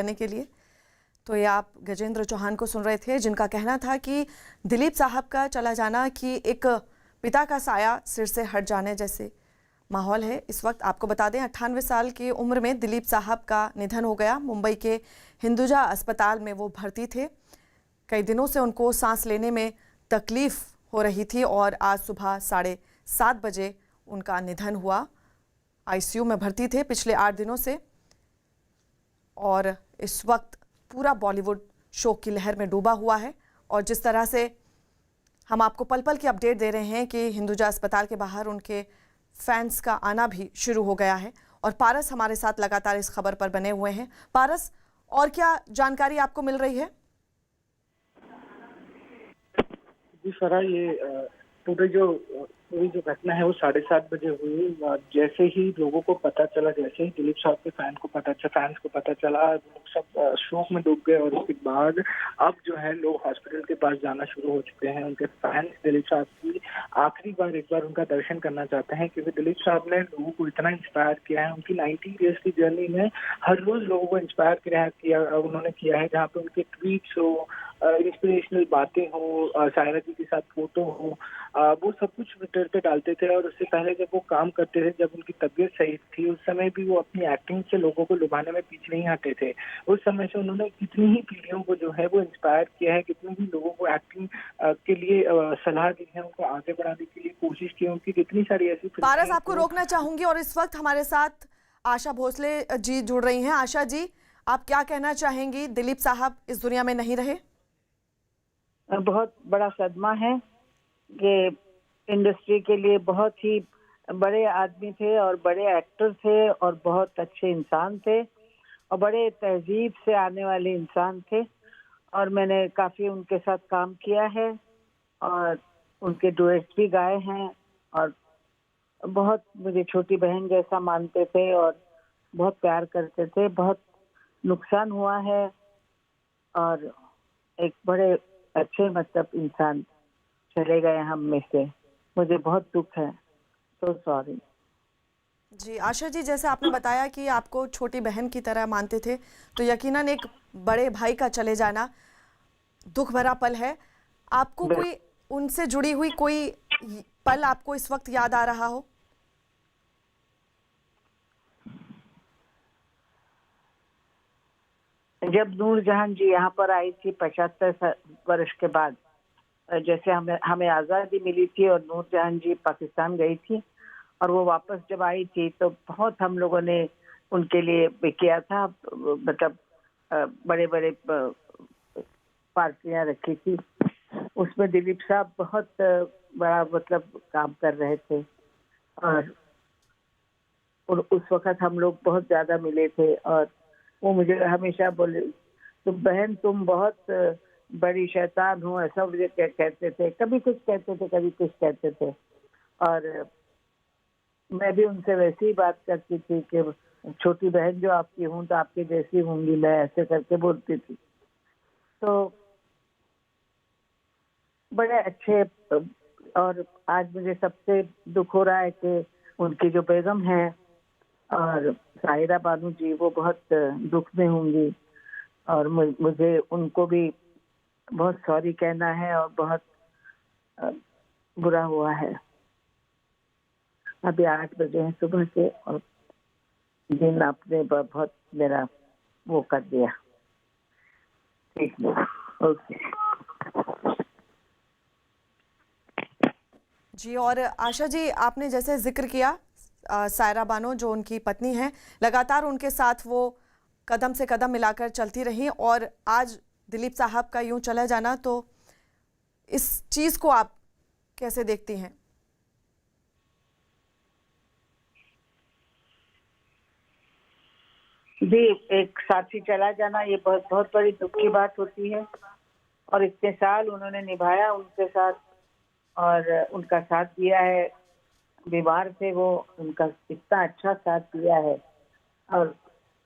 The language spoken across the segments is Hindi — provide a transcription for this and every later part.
करने के लिए। तो ये आप गजेंद्र चौहान को सुन रहे थे, जिनका कहना था कि दिलीप साहब का चला जाना कि एक पिता का साया सिर से हट जाने जैसे माहौल है इस वक्त। आपको बता दें 98 साल की उम्र में दिलीप साहब का निधन हो गया। मुंबई के हिंदुजा अस्पताल में वो भर्ती थे। कई दिनों से उनको सांस लेने में तकलीफ हो रही थी और आज सुबह 7:30 बजे उनका निधन हुआ। आईसीयू में भर्ती थे पिछले 8 दिनों से और इस वक्त पूरा बॉलीवुड शोक की लहर में डूबा हुआ है। और जिस तरह से हम आपको पल पल की अपडेट दे रहे हैं कि हिंदुजा अस्पताल के बाहर उनके फैंस का आना भी शुरू हो गया है। और पारस हमारे साथ लगातार इस खबर पर बने हुए हैं। पारस, और क्या जानकारी आपको मिल रही है? जी फरा, ये पूरी जो घटना है वो 7:30 बजे हुई। जैसे ही लोगों को पता चला, जैसे ही दिलीप साहब के फैंस को पता चला, लोग सब शोक में डूब गए। और उसके बाद अब जो है लोग हॉस्पिटल के पास जाना शुरू हो चुके हैं। उनके फैंस दिलीप साहब की आखिरी बार एक बार उनका दर्शन करना चाहते हैं, क्योंकि दिलीप साहब ने लोगों को इतना इंस्पायर किया है। उनकी 90 ईयर्स की जर्नी में हर रोज लोगों को इंस्पायर उन्होंने किया है। जहाँ पे उनके ट्वीट्स हो, इंस्पिरेशनल बातें हो, सायरा जी के साथ फोटो हो, वो सब कुछ ट्विटर पे डालते थे। और उससे पहले जब वो काम करते थे, जब उनकी तबीयत सही थी, उस समय भी वो अपनी एक्टिंग से लोगों को लुभाने में पीछे नहीं हटे थे। उस समय से उन्होंने कितनी ही पीढ़ियों को जो है वो इंस्पायर किया है, कितनी ही लोगों को एक्टिंग के लिए सलाह दी है, उनको आगे बढ़ाने के लिए कोशिश की है। उनकी कितनी सारी ऐसी पारस, आपको रोकना चाहूंगी और इस वक्त हमारे साथ आशा भोसले जी जुड़ रही हैं। आशा जी, आप क्या कहना चाहेंगी? दिलीप साहब इस दुनिया में नहीं रहे। बहुत बड़ा सदमा है कि इंडस्ट्री के लिए बहुत ही बड़े आदमी थे और बड़े एक्टर थे और बहुत अच्छे इंसान थे और बड़े तहजीब से आने वाले इंसान थे। और मैंने काफ़ी उनके साथ काम किया है और उनके डुएट्स भी गाए हैं और बहुत मुझे छोटी बहन जैसा मानते थे और बहुत प्यार करते थे। बहुत नुकसान हुआ है और एक बड़े अच्छे इंसान चले गए हम में से। मुझे बहुत दुख है। So sorry. जी आशा जी, जैसे आपने बताया कि आपको छोटी बहन की तरह मानते थे, तो यकीनन एक बड़े भाई का चले जाना दुख भरा पल है। आपको कोई उनसे जुड़ी हुई कोई पल आपको इस वक्त याद आ रहा हो? जब नूरजहां जी यहाँ पर आई थी 75 वर्ष के बाद, जैसे हमें आज़ादी मिली थी और नूरजहां जी पाकिस्तान गई थी और वो वापस जब आई थी तो बहुत हम लोगों ने उनके लिए किया था। मतलब बड़े बड़े पार्टियां रखी थी। उसमें दिलीप साहब बहुत बड़ा काम कर रहे थे और उस वक्त हम लोग बहुत ज़्यादा मिले थे। और वो मुझे हमेशा बोले, बहन तुम बहुत बड़ी शैतान हो, ऐसा मुझे कहते थे। कभी कुछ कहते थे, कभी कुछ कहते थे। और मैं भी उनसे वैसे ही बात करती थी कि छोटी बहन जो आपकी हूँ तो आपकी जैसी होंगी, मैं ऐसे करके बोलती थी। तो बड़े अच्छे। और आज मुझे सबसे दुख हो रहा है कि उनकी जो बेगम है और साहिरा बानू जी, वो बहुत दुख में होंगी और मुझे उनको भी बहुत सॉरी कहना है और बहुत बुरा हुआ है। अभी 8 बजे हैं सुबह के और दिन आपने बहुत मेरा वो कर दिया। ठीक है, ओके जी। और आशा जी, आपने जैसे जिक्र किया सायरा बानो जो उनकी पत्नी हैं, लगातार उनके साथ वो कदम से कदम मिलाकर चलती रही और आज दिलीप साहब का यूं चला जाना, तो इस चीज को आप कैसे देखती हैं? जी, एक साथी चला जाना ये बहुत बहुत बड़ी दुख की बात होती है। और इतने साल उन्होंने निभाया उनके साथ और उनका साथ दिया है। बीमार थे वो, उनका इतना अच्छा साथ दिया है। और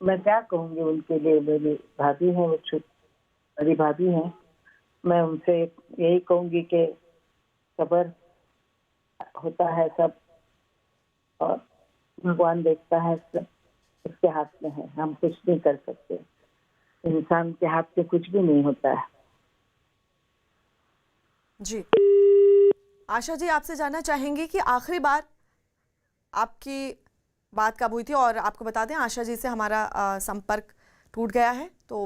मैं क्या कहूँगी उनके लिए। मेरी भाभी है, वो बड़ी भाभी हैं। मैं उनसे यही कहूँगी कि सब्र होता है सब और भगवान देखता है सब, उसके हाथ में है, हम कुछ नहीं कर सकते। इंसान के हाथ से कुछ भी नहीं होता है। जी, आशा जी, आपसे जानना चाहेंगी कि आखिरी बार आपकी बात कब हुई थी? और आपको बता दें, आशा जी से हमारा संपर्क टूट गया है। तो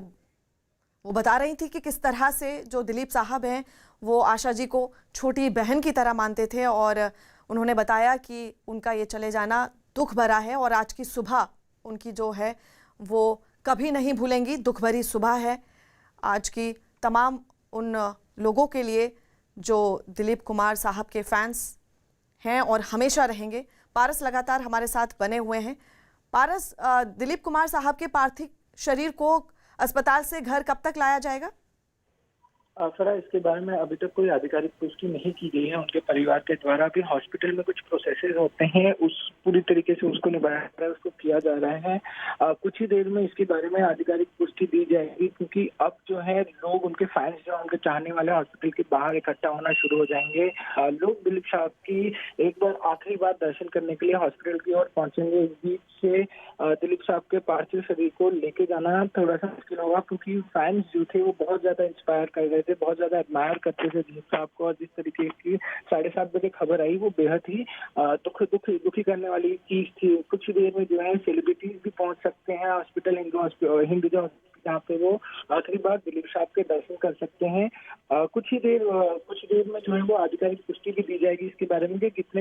वो बता रही थी कि किस तरह से जो दिलीप साहब हैं वो आशा जी को छोटी बहन की तरह मानते थे, और उन्होंने बताया कि उनका ये चले जाना दुख भरा है और आज की सुबह उनकी जो है वो कभी नहीं भूलेंगी। दुख भरी सुबह है आज की तमाम उन लोगों के लिए जो दिलीप कुमार साहब के फैंस हैं और हमेशा रहेंगे। पारस लगातार हमारे साथ बने हुए हैं। पारस, दिलीप कुमार साहब के पार्थिव शरीर को अस्पताल से घर कब तक लाया जाएगा? फरा, इसके बारे में अभी तक कोई आधिकारिक पुष्टि नहीं की गई है उनके परिवार के द्वारा। अभी हॉस्पिटल में कुछ प्रोसेसेस होते हैं, उस पूरी तरीके से उसको निभाया जा रहा है, उसको किया जा रहा है। कुछ ही देर में इसके बारे में आधिकारिक पुष्टि दी जाएगी, क्योंकि अब जो है लोग, उनके फैंस जो उनके चाहने वाले हॉस्पिटल के बाहर इकट्ठा होना शुरू हो जाएंगे। लोग दिलीप साहब की एक बार आखिरी बार दर्शन करने के लिए हॉस्पिटल की ओर पहुंचेंगे। इस बीच से दिलीप साहब के पार्थिव शरीर को लेके जाना थोड़ा सा मुश्किल होगा, क्योंकि फैंस जो थे वो बहुत ज्यादा इंस्पायर कर रहे थे, बहुत ज्यादा एडमायर करते थे दिलीप साहब को। और जिस तरीके की 7:30 बजे खबर आई वो बेहद ही दुखी करने वाली चीज थी। कुछ ही देर में जो है सेलिब्रिटीज भी पहुंच सकते हैं हॉस्पिटल, हिंदुजा, जहाँ पे वो आखिरी बार दिलीप साहब के दर्शन कर सकते हैं। कुछ ही देर में जो है वो आधिकारिक पुष्टि भी दी जाएगी इसके बारे में कि कितने